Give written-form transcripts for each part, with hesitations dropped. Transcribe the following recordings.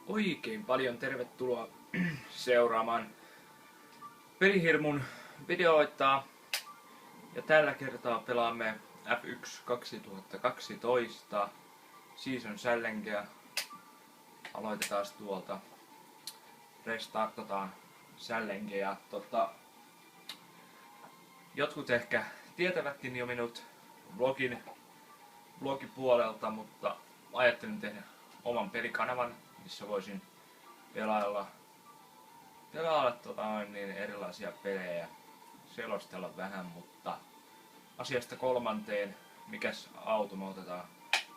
Oikein paljon tervetuloa seuraamaan Pelihirmun videoita. Ja tällä kertaa pelaamme F1 2012 Season Challengeä. Aloitetaan tuolta. Restartataan Challengeä. Jotkut ehkä tietävätkin jo minut vlogipuolelta, mutta ajattelin tehdä oman pelikanavan, missä voisin pelailla erilaisia pelejä, selostella vähän, mutta asiasta kolmanteen, mikäs auto me otetaan?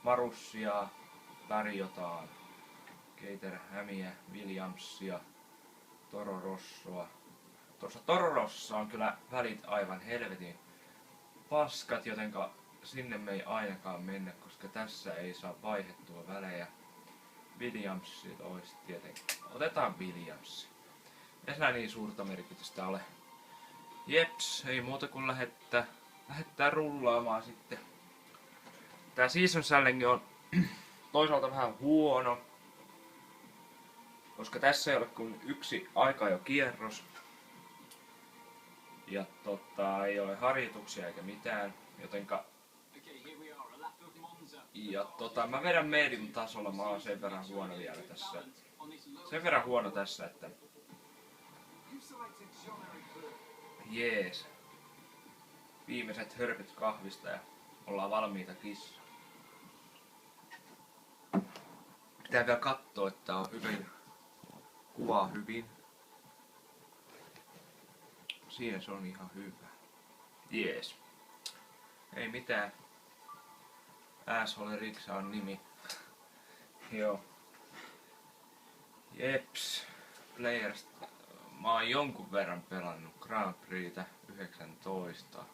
Marussia tarjotaan, Caterhamia, Williamsia, Toro Rossoa. Tuossa Toro Rossa on kyllä välit aivan helvetin paskat, jotenka sinne me ei ainakaan mennä, koska tässä ei saa vaihdettua välejä. Williamsit olisi tietenkin. Otetaan Williams. Ei sillä niin suurta merkitystä ole. Jeps, ei muuta kuin lähettää rullaamaan sitten. Tää Season Challenge on toisaalta vähän huono, koska tässä ei ole kuin yksi aika jo kierros. Ja ei ole harjoituksia eikä mitään, jotenka mä vedän medium tasolla, mä oon sen verran huono vielä tässä. Sen verran huono tässä, että jees. Viimeiset hörpyt kahvista ja ollaan valmiita kissa. Pitää vielä kattoo, että on hyvin. Kuvaa hyvin. Siihen se on ihan hyvä. Jees. Ei mitään. Asshole Riksa on nimi. Joo. Jeps. Players. Mä oon jonkun verran pelannut Grand Prixtä 19.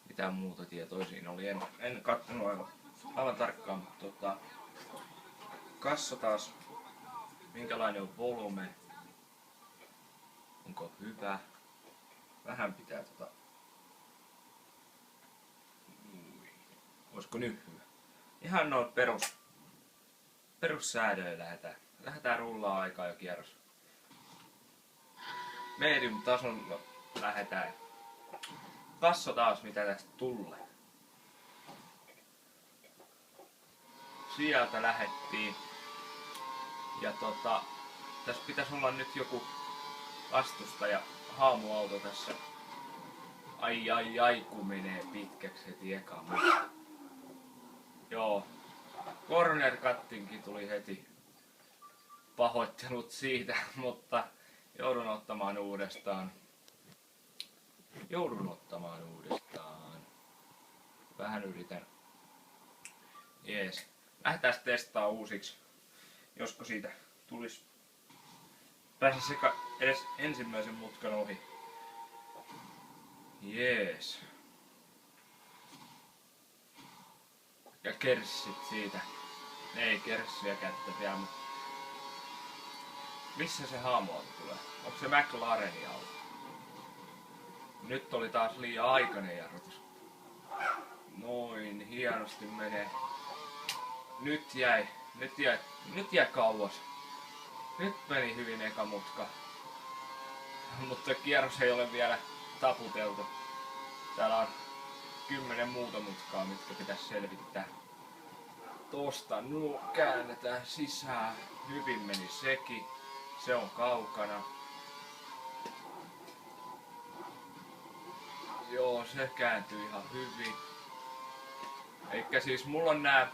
Mitä muuta tietoa siinä oli. En kattonut aivan tarkkaan, mutta kassa taas. Minkälainen on volume. Onko hyvä. Vähän pitää olisiko nyt hyvä? Ihan noin perussäädöillä lähdetään rullaa aikaa jo kierros. Medium tasolla lähdetään. Katso taas mitä tästä tulee. Sieltä lähettiin. Ja tässä pitäisi olla nyt joku vastustaja haamuauto tässä. Ai kun menee pitkäksi heti eka. Joo. Corner cuttingkin tuli heti. Pahoittelut siitä, mutta joudun ottamaan uudestaan. Vähän yritän. Jees. Lähdetään testaa uusiksi. Josko siitä tulisi pääse edes ensimmäisen mutkan ohi. Jees. Ja kerssit siitä. Ei kerssiä kättä vielä, mutta missä se haamuauto tulee? Onko se McLarenin auto? Nyt oli taas liian aikainen jarrutus. Noin, hienosti menee. Nyt jäi kauas. Nyt meni hyvin eka mutka. Mutta kierros ei ole vielä taputeltu. Täällä on 10 muuta mutkaa, mitkä pitäisi selvittää. Tosta käännetään sisään. Hyvin meni sekin. Se on kaukana. Joo, se kääntyy ihan hyvin. Eikä siis mulla on nää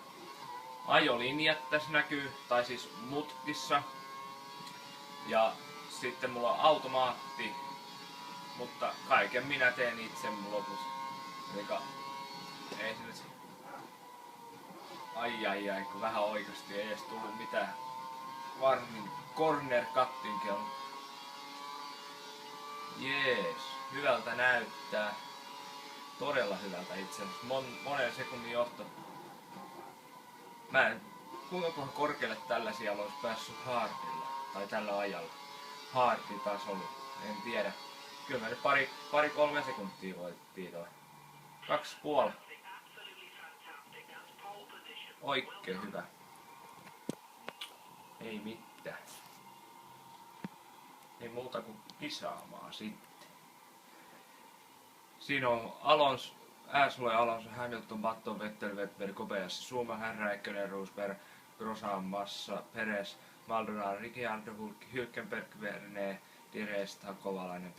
ajolinjat tässä näkyy, tai siis mutkissa. Ja sitten mulla on automaatti, mutta kaiken minä teen itse lopussa. Elikkä ei se nyt. Ai, kun vähän oikeasti ei edes tullut mitään. Varmin corner cutting on. Jees, hyvältä näyttää. Todella hyvältä itse asiassa. Monen sekunnin johto. Mä en kuinka korkealle tällä siellä olisi päässyt hardilla. Tai tällä ajalla. Harditasolla. En tiedä. Kyllä mä nyt pari 3 sekuntia voitettiin toi. 2,5. Oikein hyvä. Ei mitään. Ei muuta kuin kisaamaan sitten. Siinä on Alonso, Hamilton, Button, Vettel, Webber, Kobayashi, Schumacher, Räikkönen, Rosberg, Grosjean, Massa, Perez, Maldonado, Ricciardo, Hülkenberg, Verne, Diresta, Kovalainen,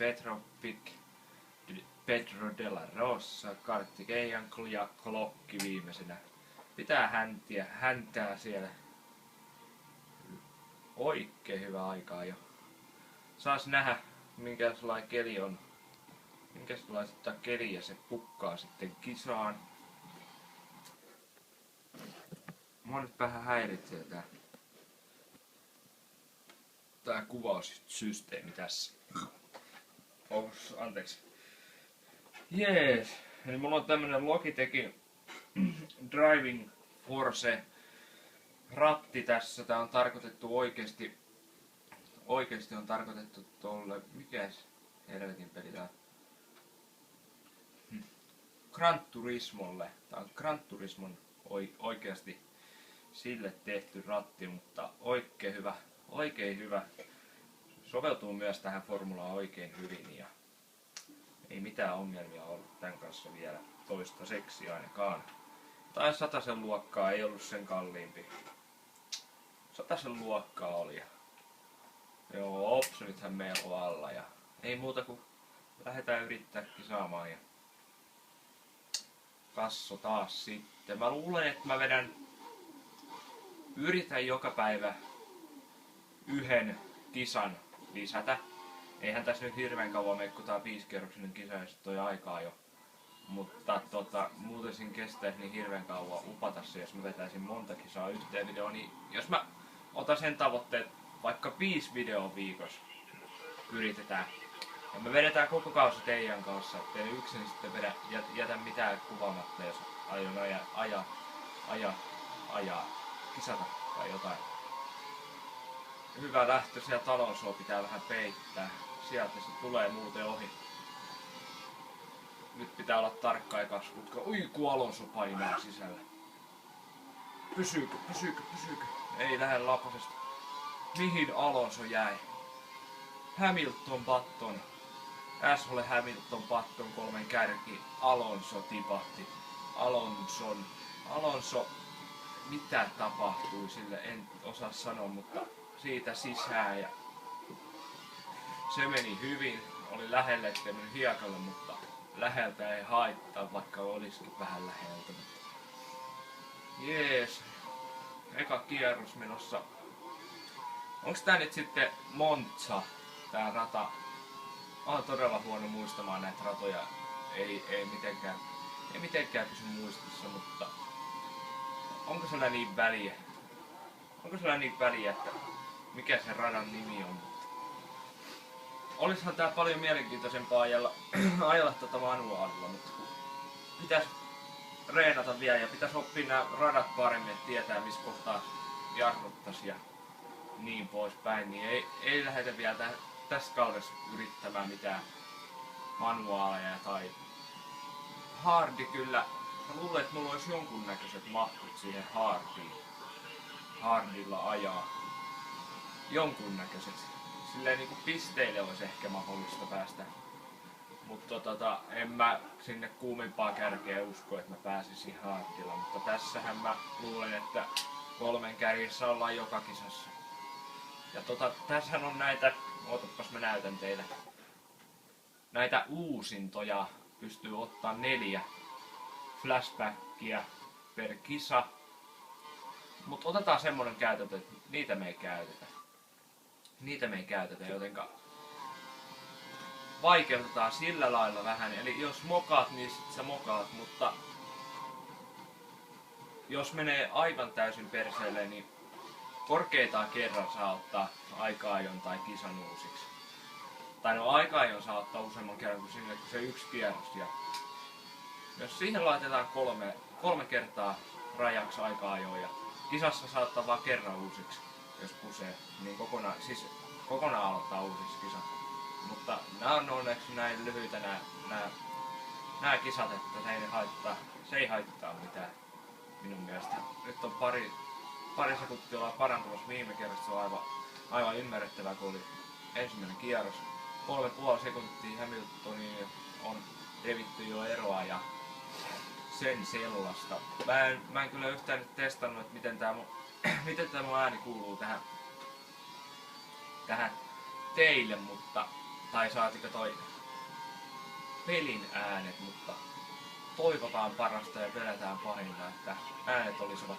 Pedro de la Rosa, Kartikeyan ja Klokki viimeisenä. Pitää häntää siellä. Oikein hyvä aikaa jo. Saas nähdä minkälainen keli on. Minkälaista keliä se pukkaa sitten kisaan. Mua nyt vähän häiritsee tää kuvaussysteemi tässä. Anteeksi. Jees. Eli mulla on tämmönen Logitechin Driving Force ratti tässä. Tää on tarkoitettu oikeesti on tarkoitettu tolle, mikäs helvetin peli tää? Gran Turismolle. Tää on Gran Turismon oikeasti sille tehty ratti, mutta oikein hyvä. Soveltuu myös tähän formulaan oikein hyvin ja ei mitään ongelmia ollut tän kanssa vielä toistaiseksi ainakaan. Tai 100 luokkaa, ei ollut sen kalliimpi. 100 luokkaa oli ja joo, optionithan meillä on alla ja ei muuta kuin lähdetään yrittää kisaamaan ja kasso taas sitten. Mä luulen, että mä yritän joka päivä yhden kisan lisätä. Eihän tässä nyt hirveän kauan mene, kun tää on 5-kerroksinen kisa ja sit toi aikaa jo. Mutta muuten siinä kestäisi niin hirveän kauan upata se, jos mä vetäisin monta kisaa yhteen videoon. Niin jos mä otan sen tavoitteen, vaikka 5 videoa viikossa yritetään. Ja me vedetään koko kausi teidän kanssa, ettei yksin sitten jätä mitään kuvaamatta, jos aion ajaa, kisata tai jotain. Hyvä lähtö sieltä talonsua pitää vähän peittää. Sieltä se tulee muuten ohi. Nyt pitää olla tarkka ja kasvutka. Ui, kun Alonso painaa sisällä. Pysyykö? Ei lähde lapasesta. Mihin Alonso jäi? Hamilton, Button. Hamilton, Button 3 kärki. Alonso tipahti. Alonso. Mitä tapahtui sille? En osaa sanoa, mutta siitä sisään. Ja se meni hyvin. Oli lähelle, ettei meni hiekalle, mutta läheltä ei haittaa, vaikka olisikin vähän läheltä. Jees. Eka kierros menossa. Onks tää nyt sitten Monza, tää rata? Mä oon todella huono muistamaan näitä ratoja. Ei mitenkään pysy muistissa, mutta onko sillä niin väliä? Että mikä se radan nimi on? Olishan tää paljon mielenkiintoisempaa ajalla manuaalilla, mutta pitäis reenata vielä ja pitäis oppia nämä radat paremmin, että tietää missä kohtaa jarruttais ja niin poispäin. Niin ei lähdetä vielä tässä kaudessa yrittämään mitään manuaaleja tai hardi kyllä. Mä luulen, että mulla olisi jonkunnäköiset mahkut siihen hardilla ajaa. Jonkunnäköiset. Silleen niinku pisteille olisi ehkä mahdollista päästä. Mutta en mä sinne kuumimpaa kärkeä usko, että mä pääsisin hardilla. Mutta tässähän mä luulen, että 3 kärjessä ollaan joka kisassa. Ja tässähän on näitä, ootapas mä näytän teille. Näitä uusintoja pystyy ottaa 4 flashbackia per kisa. Mut otetaan semmonen käytäntö, että niitä me ei käytetä. Jotenka vaikeutetaan sillä lailla vähän. Eli jos mokaat, niin sit sä mokaat, mutta jos menee aivan täysin perseelle, niin korkeintaan kerran saa ottaa aika-ajon tai kisan uusiksi. Tai no aika-ajon saa ottaa useamman kerran kuin sinne, kun se yksi kierros. Ja jos siihen laitetaan 3 kertaa rajaksi aika-ajoa ja kisassa saattaa vaan kerran uusiksi, jos pusee, niin kokonaan aloittaa uusiksi kisat. Mutta nämä on onneksi näin lyhyitä nämä kisat, että se ei haittaa mitään minun mielestä. Nyt on pari sekuntia ollaan parantumassa viime kerrasta, se on aivan ymmärrettävää, kun oli ensimmäinen kierros. 3,5 sekuntia Hamiltoniin on revitty jo eroa ja sen sellaista. Mä en kyllä yhtään nyt testannut, että miten tää mun ääni kuuluu tähän teille, tai saatiko toi pelin äänet, mutta toivotaan parasta ja pelätään pahinta, että äänet olisivat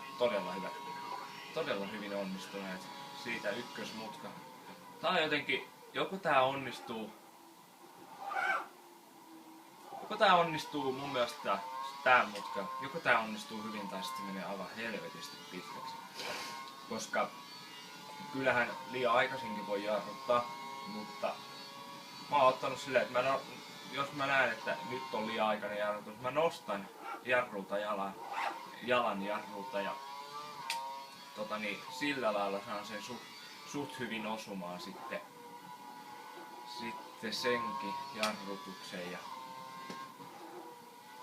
todella hyvin onnistuneet. Siitä ykkösmutka. Tää on jotenkin, joko tää onnistuu mun mielestä tää mutka, joko tää onnistuu hyvin tai sitten menee aivan helvetisti pitkäksi. Koska kyllähän liian aikaisinkin voi jarruttaa, mutta mä oon ottanut silleen, että jos mä näen, että nyt on liian aikainen jarrutus, mä nostan jarrulta jalan jarrulta ja sillä lailla saan sen suht hyvin osumaan sitten senkin jarrutuksen. Ja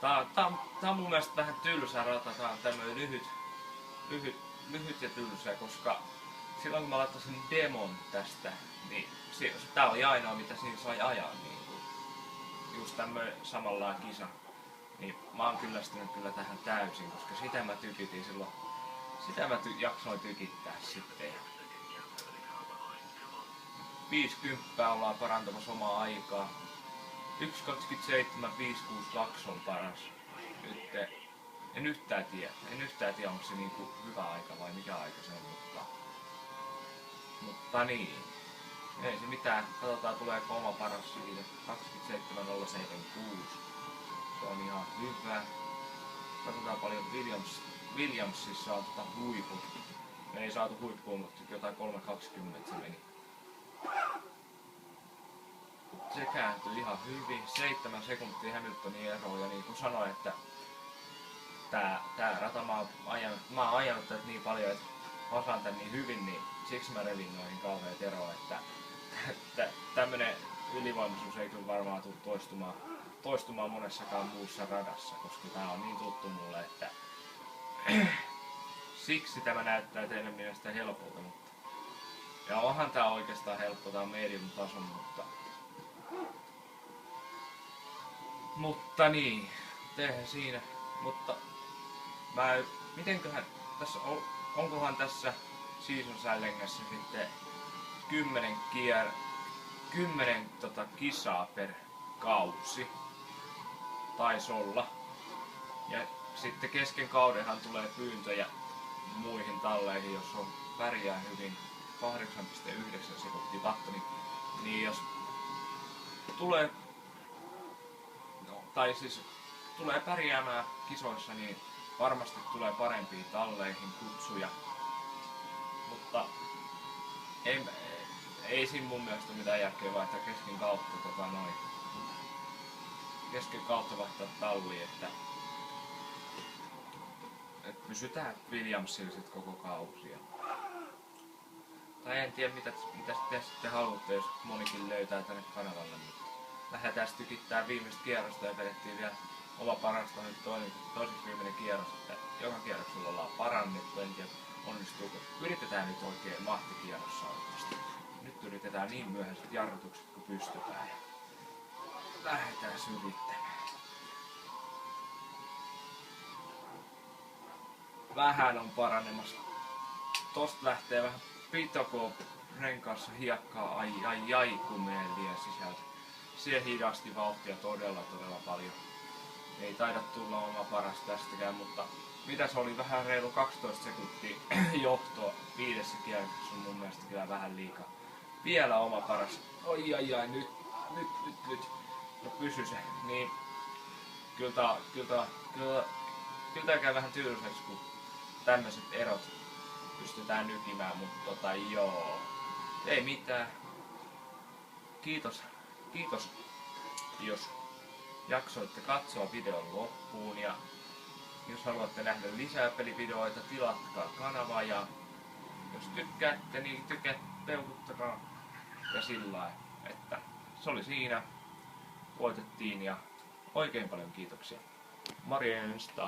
tää on mun mielestä vähän tylsä rata, tää on tämmönen lyhyt ja tylsä, koska silloin kun mä laittasin demon tästä, niin tää oli ainoa mitä siinä sai ajaa, niin just tämmönen samanlainen kisa. Niin mä oon kyllästynyt kyllä tähän täysin, koska sitä mä tykitin silloin. Sitä mä jaksoin tykittää sitten. 50 ollaan parantamassa omaa aikaa. 1.27.562 on paras. Nyt en yhtään tiedä onko se niinku hyvä aika vai mikä aika se on, mutta niin. Ei se mitään, katsotaan tuleeko oma paras siitä. 27.076. Se on ihan hyvä. Katsotaan paljon Williamsissa on huiput. Me ei saatu huippuun, mutta jotain 3.20 se meni. Se kääntyi ihan hyvin. 7 sekuntia Hamiltonin eroa ja niin kuin sanoin, että tää rata mä oon ajanut tätä niin paljon, että osaan tän niin hyvin, niin siksi mä revin noihin kauheat eroa, että tämmönen ylivoimaisuus ei kyllä varmaan tule toistumaan monessakaan muussa radassa, koska tää on niin tuttu mulle, että siksi tämä näyttää teidän mielestä helpolta, ja onhan tää oikeastaan helppo, tää on medium tason, mutta niin, tehdään siinä, mutta mitenköhän tässä onkohan tässä season sällengässä sitten 10 kisaa per kausi, taisi olla. Ja sitten kesken kaudenhan tulee pyyntöjä muihin talleihin, jos on pärjää hyvin 8,9 sekuntia tahto, niin jos tulee, tulee pärjäämään kisoissa, niin varmasti tulee parempiin talleihin kutsuja. Mutta ei siinä mun mielestä mitään järkeä vaihtaa kesken kautta vaihtaa talliin, että pysytään Williamsilla sit koko kausia. Tai en tiedä mitä te sitten haluatte, jos monikin löytää tänne kanavalle, mutta lähdetään tykittää viimeistä kierrosta ja vedettiin vielä oma parasta nyt toiseksi viimeinen kierros, että joka kierroksella ollaan parannettu, en tiedä onnistuuko. Yritetään nyt oikein mahtikierros saavuttaa. Nyt yritetään niin myöhäiset jarrutukset kuin pystytään ja lähdetään yrittämään. Vähän on paranemassa. Tosta lähtee vähän pitoko renkaassa hiekkaa, ai kun menee liian sisältä. Se hidasti vauhtia todella paljon. Ei taida tulla oma paras tästäkään, mutta mitä se oli vähän reilu 12 sekuntia johtoa 5 kierroksessa on mun mielestä kyllä vähän liikaa. Vielä oma paras. Ai nyt. No pysy se. Niin kyllä tää käy vähän tylsäksi, kun tämmöiset erot pystytään nykimään, mutta joo. Ei mitään. Kiitos jos jaksoitte katsoa videon loppuun, ja jos haluatte nähdä lisää pelivideoita, tilatkaa kanava, ja jos tykkäätte, niin peukuttakaa ja sillä että se oli siinä. Voitettiin ja oikein paljon kiitoksia. Morjesta!